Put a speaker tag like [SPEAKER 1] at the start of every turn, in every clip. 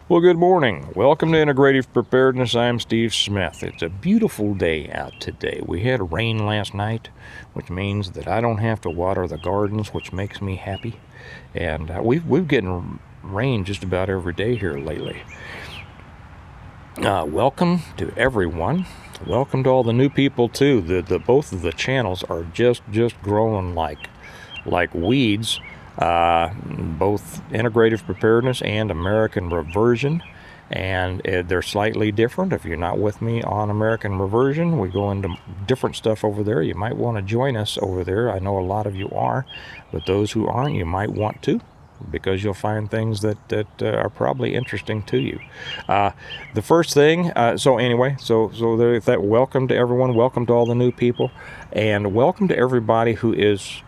[SPEAKER 1] Well, good morning. Welcome to Integrative Preparedness. I'm Steve Smith. It's a beautiful day out today. We had rain last night, which means that I don't have to water the gardens, which makes me happy. And we've getting rain just about every day here lately. Welcome to everyone. Welcome to all the new people too. The both of the channels are just growing like weeds. Both Integrative Preparedness and American Reversion, and they're slightly different. If you're not with me on American Reversion, we go into different stuff over there. You might want to join us over there. I know a lot of you are, but those who aren't, you might want to, because you'll find things that are probably interesting to you. The first thing, so welcome to everyone, welcome to all the new people, and welcome to everybody who is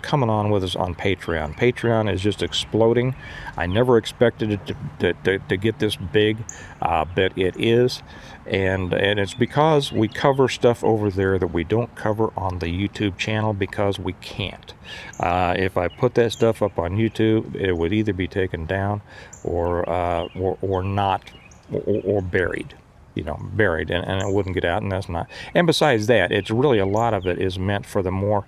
[SPEAKER 1] coming on with us on Patreon. Patreon is just exploding. I never expected it to get this big, but it is, and it's because we cover stuff over there that we don't cover on the YouTube channel because we can't. If I put that stuff up on YouTube, it would either be taken down or not, or buried. Buried, and it wouldn't get out, and that's not. And besides that, it's really, a lot of it is meant for the more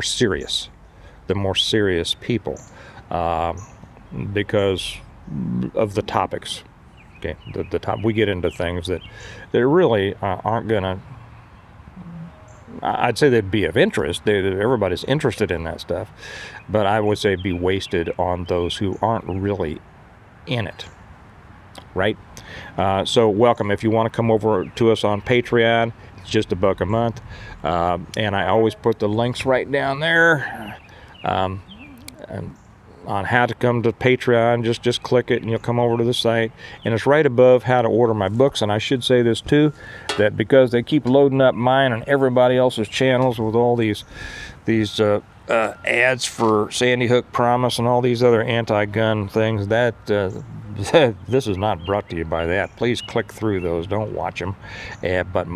[SPEAKER 1] serious people, because of the topics. Okay, the top, we get into things that really aren't gonna. I'd say they'd be of interest. Everybody's interested in that stuff, but I would say be wasted on those who aren't really in it. Right? So welcome. If you want to come over to us on Patreon, it's just $1 a month. And I always put the links right down there and on how to come to Patreon. Just click it and you'll come over to the site. And it's right above how to order my books. And I should say this too, that because they keep loading up mine and everybody else's channels with all these ads for Sandy Hook Promise and all these other anti-gun things, that this is not brought to you by that. Please click through those. Don't watch them. But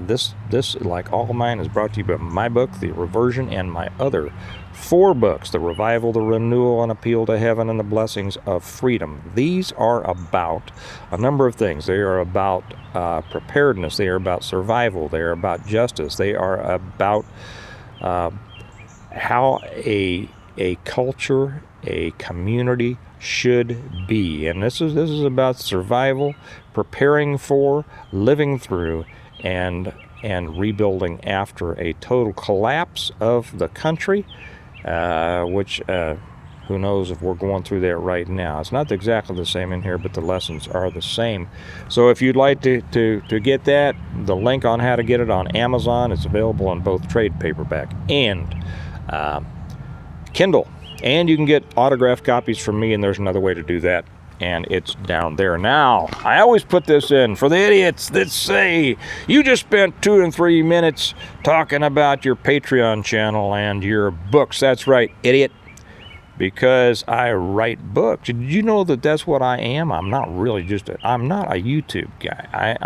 [SPEAKER 1] this, like all of mine, is brought to you by my book, The Reversion, and my other 4 books, The Revival, The Renewal, and Appeal to Heaven, and The Blessings of Freedom. These are about a number of things. They are about preparedness. They are about survival. They are about justice. They are about how a culture, a community should be. And this is about survival, preparing for, living through, and rebuilding after a total collapse of the country, which who knows if we're going through that right now. It's not exactly the same in here, but the lessons are the same. So if you'd like to get that, the link on how to get it on Amazon, it's available on both trade paperback and Kindle. And you can get autographed copies from me, and there's another way to do that, and it's down there. Now, I always put this in for the idiots that say, you just spent 2 and 3 minutes talking about your Patreon channel and your books. That's right, idiot, because I write books. Did you know that that's what I am? I'm not really I'm not a YouTube guy.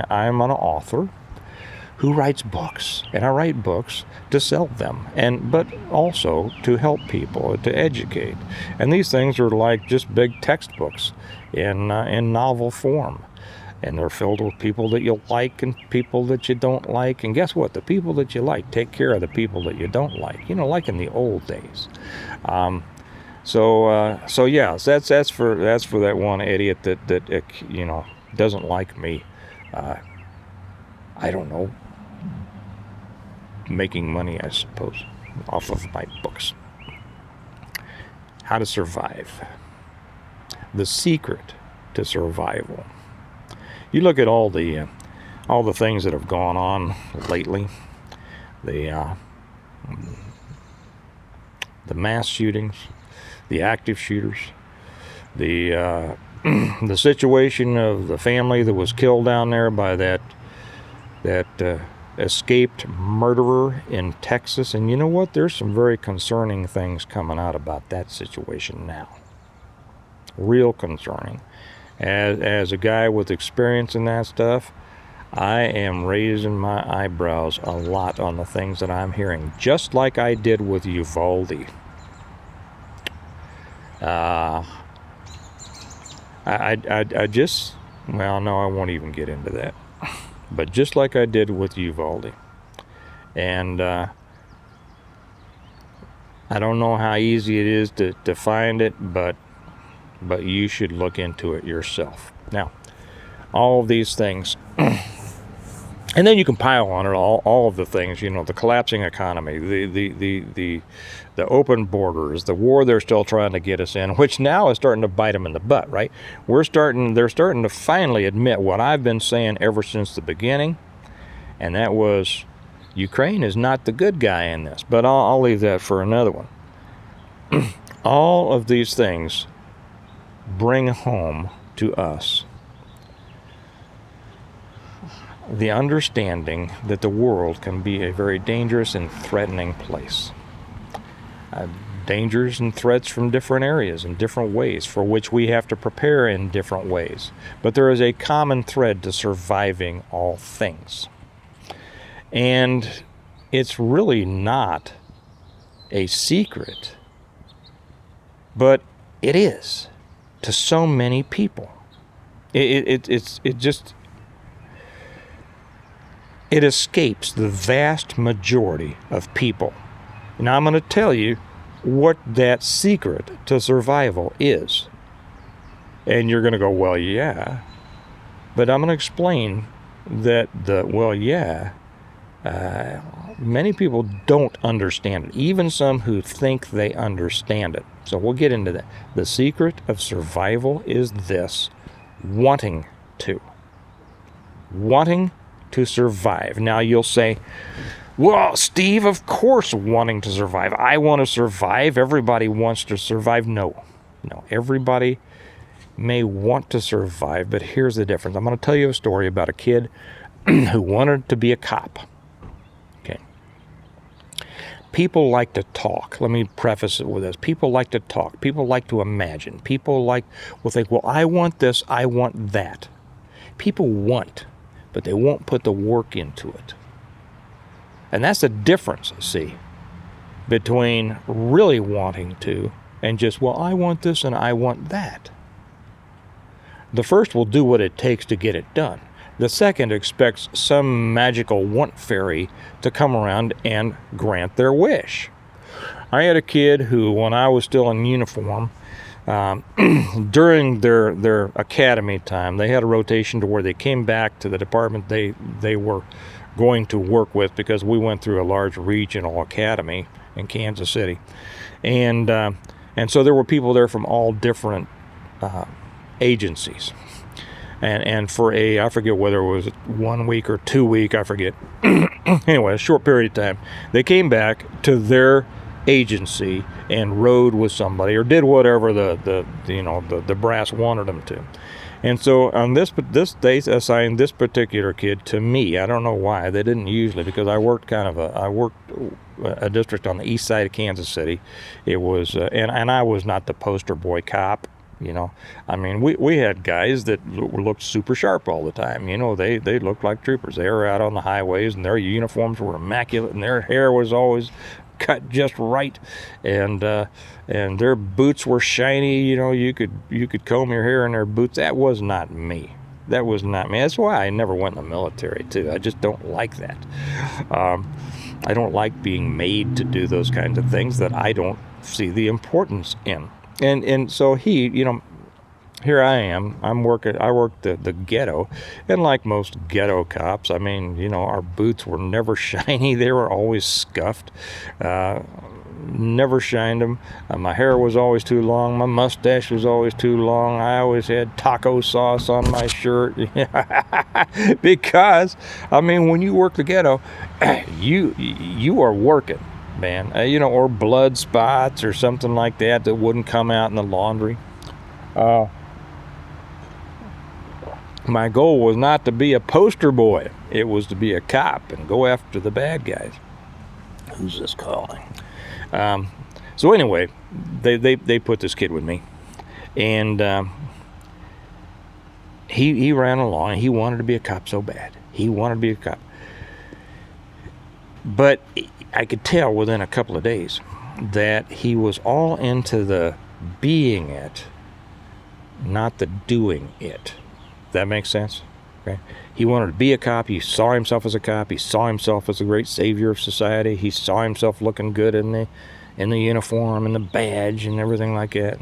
[SPEAKER 1] I'm an author who writes books, and I write books to sell them, but also to help people, to educate. And these things are like just big textbooks in novel form, and they're filled with people that you like and people that you don't like. And guess what? The people that you like take care of the people that you don't like. Like in the old days. So yeah, that's for that one idiot that doesn't like me. I don't know, making money, I suppose, off of my books. How to survive. The secret to survival. You look at all the things that have gone on lately. The mass shootings, the active shooters, the the situation of the family that was killed down there by that escaped murderer in Texas. And you know what? There's some very concerning things coming out about that situation now. Real concerning. As a guy with experience in that stuff, I am raising my eyebrows a lot on the things that I'm hearing, just like I did with Uvalde. I just, well, no, I won't even get into that. But just like I did with Uvalde, and I don't know how easy it is to find it, but you should look into it yourself. Now, all of these things, and then you can pile on it all of the things, the collapsing economy, the open borders, the war they're still trying to get us in, which now is starting to bite them in the butt, right? They're starting to finally admit what I've been saying ever since the beginning, and that was Ukraine is not the good guy in this. But I'll leave that for another one. All of these things bring home to us the understanding that the world can be a very dangerous and threatening place. Dangers and threats from different areas in different ways, for which we have to prepare in different ways. But there is a common thread to surviving all things. And it's really not a secret, but it is to so many people. It escapes the vast majority of people. Now I'm going to tell you what that secret to survival is. And you're going to go, well, yeah. But I'm going to explain that many people don't understand it, even some who think they understand it. So we'll get into that. The secret of survival is this: wanting to survive. Now you'll say, well, Steve, of course wanting to survive. I want to survive. Everybody wants to survive. No, everybody may want to survive, but here's the difference. I'm going to tell you a story about a kid who wanted to be a cop. Okay. People like to talk. Let me preface it with this. People like to talk. People like to imagine. People will think, well, I want this, I want that. People want, but they won't put the work into it. And that's the difference, see, between really wanting to and just, well, I want this and I want that. The first will do what it takes to get it done. The second expects some magical want fairy to come around and grant their wish. I had a kid who, when I was still in uniform, during their academy time, they had a rotation to where they came back to the department they were going to work with, because we went through a large regional academy in Kansas City. And so there were people there from all different agencies. And for I forget whether it was 1 week or 2 week, I forget. Anyway, a short period of time, they came back to their agency and rode with somebody or did whatever the brass wanted them to. And so on this they assigned this particular kid to me. I don't know why. They didn't usually, because I worked a district on the east side of Kansas City. It was and I was not the poster boy cop. I mean, we had guys that looked super sharp all the time. They looked like troopers. They were out on the highways, and their uniforms were immaculate, and their hair was always cut just right, and their boots were shiny. You could comb your hair in their boots. That was not me. That's why I never went in the military too. I just don't like that. I don't like being made to do those kinds of things that I don't see the importance in. And so here I am. I work the ghetto, and like most ghetto cops, I mean, our boots were never shiny. They were always scuffed. Never shined them. My hair was always too long. My mustache was always too long. I always had taco sauce on my shirt. Because, I mean, when you work the ghetto, you are working, man. Or blood spots or something like that wouldn't come out in the laundry. My goal was not to be a poster boy. It was to be a cop and go after the bad guys. Who's this calling? So anyway, they put this kid with me, and he ran along. He wanted to be a cop so bad. He wanted to be a cop. But I could tell within a couple of days that he was all into the being it not the doing it. That makes sense? Okay. He wanted to be a cop. He saw himself as a cop. He saw himself as a great savior of society. He saw himself looking good in the uniform and the badge and everything like that.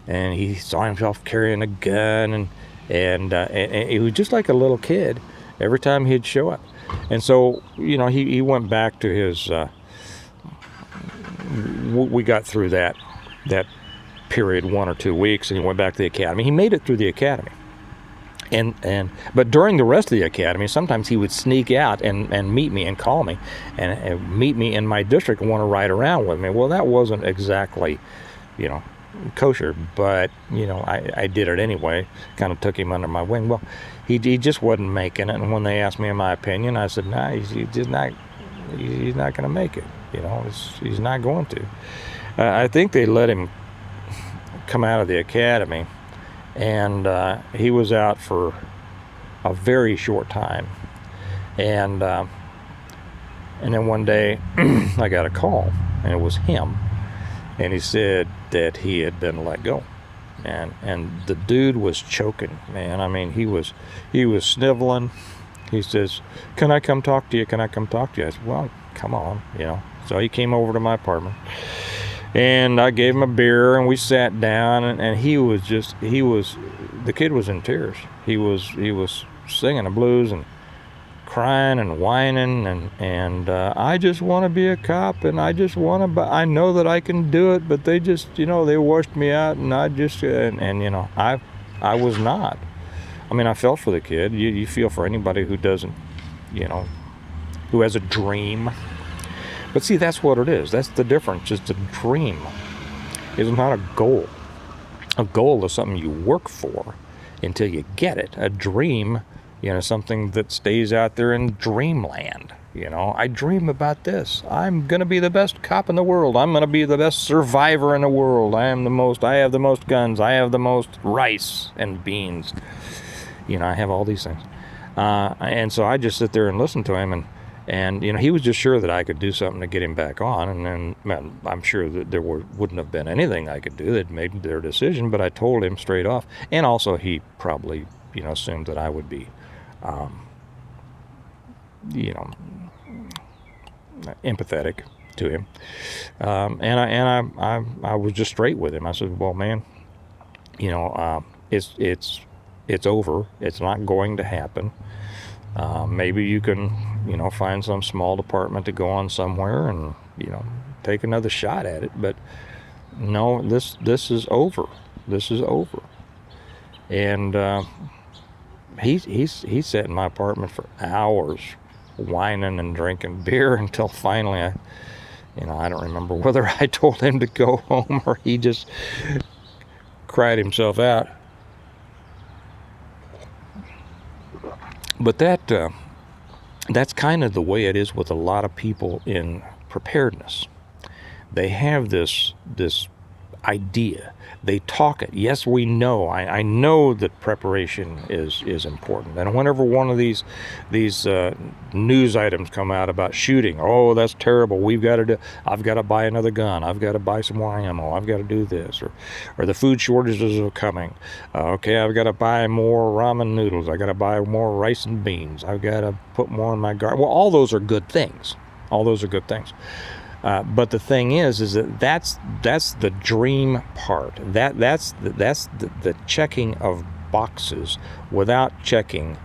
[SPEAKER 1] And he saw himself carrying a gun, and he was just like a little kid every time he'd show up. And so, he went back to his. We got through that period 1 or 2 weeks, and he went back to the academy. He made it through the academy. But during the rest of the academy, sometimes he would sneak out and meet me and call me and meet me in my district and want to ride around with me. Well, that wasn't exactly, kosher, but, I did it anyway, kind of took him under my wing. Well, he just wasn't making it. And when they asked me my opinion, I said, nah, he's not going to make it. He's not going to. I think they let him come out of the academy, and he was out for a very short time. And then one day I got a call, and it was him. And he said that he had been let go. And the dude was choking, man. I mean, he was sniveling. He says, "Can I come talk to you? Can I come talk to you?" I said, "Well, come on, So he came over to my apartment, and I gave him a beer, and we sat down, and the kid was in tears. He was singing the blues and crying and whining, and I just want to be a cop, and I just want to, but I know that I can do it, but they just, they washed me out, and I just, I was not. I mean, I felt for the kid. You feel for anybody who doesn't, who has a dream. But see, that's what it is. That's the difference. It's a dream. It's not a goal. A goal is something you work for until you get it. A dream, something that stays out there in dreamland. I dream about this. I'm going to be the best cop in the world. I'm going to be the best survivor in the world. I have the most guns. I have the most rice and beans. I have all these things. And so I just sit there and listen to him, and he was just sure that I could do something to get him back on, and then I'm sure that there wouldn't have been anything I could do. They'd made their decision, but I told him straight off. And also he probably, assumed that I would be, empathetic to him. And I was just straight with him. I said, "Well, man, it's over. It's not going to happen. Maybe you can, find some small department to go on somewhere and, take another shot at it. But no, this is over. This is over." And he sat in my apartment for hours, whining and drinking beer until finally I don't remember whether I told him to go home or he just cried himself out. But that's kind of the way it is with a lot of people in preparedness. They have this idea. They talk it. Yes, we know. I know that preparation is important. And whenever one of these news items come out about shooting, oh, that's terrible. I've got to buy another gun. I've got to buy some more ammo. I've got to do this. Or the food shortages are coming. Okay, I've got to buy more ramen noodles. I've got to buy more rice and beans. I've got to put more in my garden. Well, all those are good things. All those are good things. But the thing is that that's the dream part. That's the checking of boxes without checking,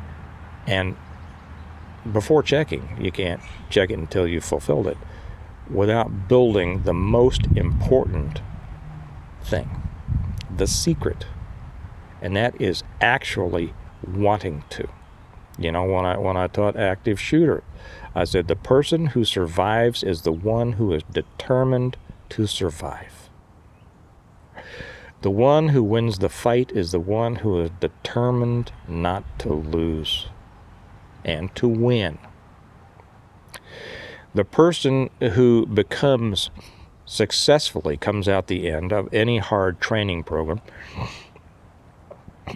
[SPEAKER 1] and before checking, you can't check it until you've fulfilled it, without building the most important thing, the secret, and that is actually wanting to. When I taught active shooter, I said the person who survives is the one who is determined to survive. The one who wins the fight is the one who is determined not to lose and to win. The person who successfully comes out the end of any hard training program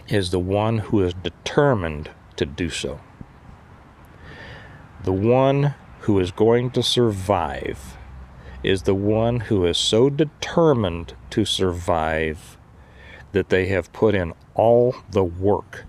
[SPEAKER 1] is the one who is determined to do so. The one who is going to survive is the one who is so determined to survive that they have put in all the work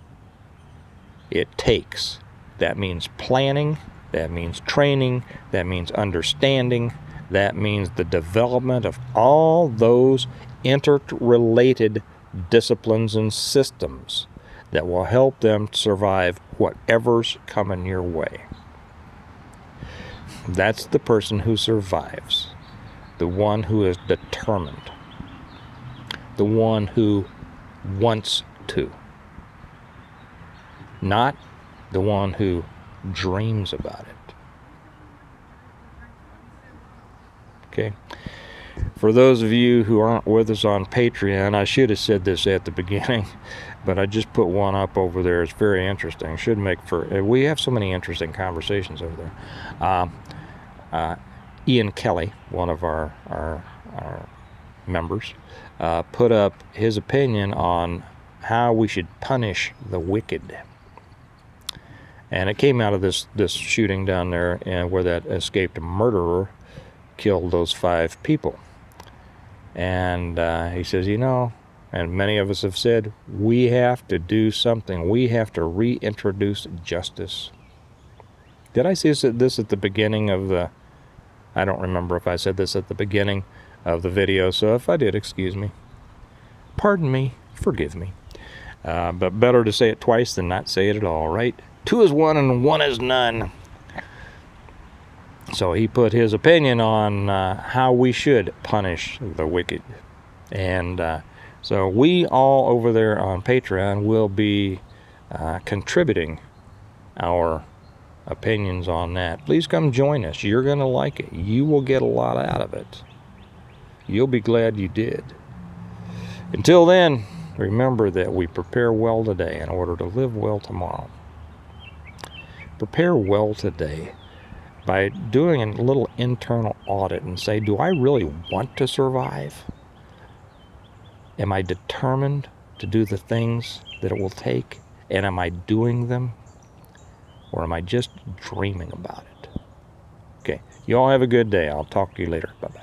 [SPEAKER 1] it takes. That means planning, that means training, that means understanding, that means the development of all those interrelated disciplines and systems that will help them survive whatever's coming your way. That's the person who survives, the one who is determined, the one who wants to, not the one who dreams about it. Okay? For those of you who aren't with us on Patreon, I should have said this at the beginning, but I just put one up over there. It's very interesting. Should make for. We have so many interesting conversations over there. Ian Kelly, one of our members, put up his opinion on how we should punish the wicked. And it came out of this shooting down there, and where that escaped murderer killed those 5 people. And he says, and many of us have said, we have to do something. We have to reintroduce justice. Did I say this at the beginning of the... I don't remember if I said this at the beginning of the video, so if I did, excuse me. Pardon me, forgive me. But better to say it twice than not say it at all, right? 2 is 1 and 1 is none. So he put his opinion on how we should punish the wicked. And so we all over there on Patreon will be contributing our opinions on that. Please come join us. You're going to like it. You will get a lot out of it. You'll be glad you did. Until then, remember that we prepare well today in order to live well tomorrow. Prepare well today by doing a little internal audit and say, do I really want to survive? Am I determined to do the things that it will take? And am I doing them? Or am I just dreaming about it? Okay, you all have a good day. I'll talk to you later. Bye-bye.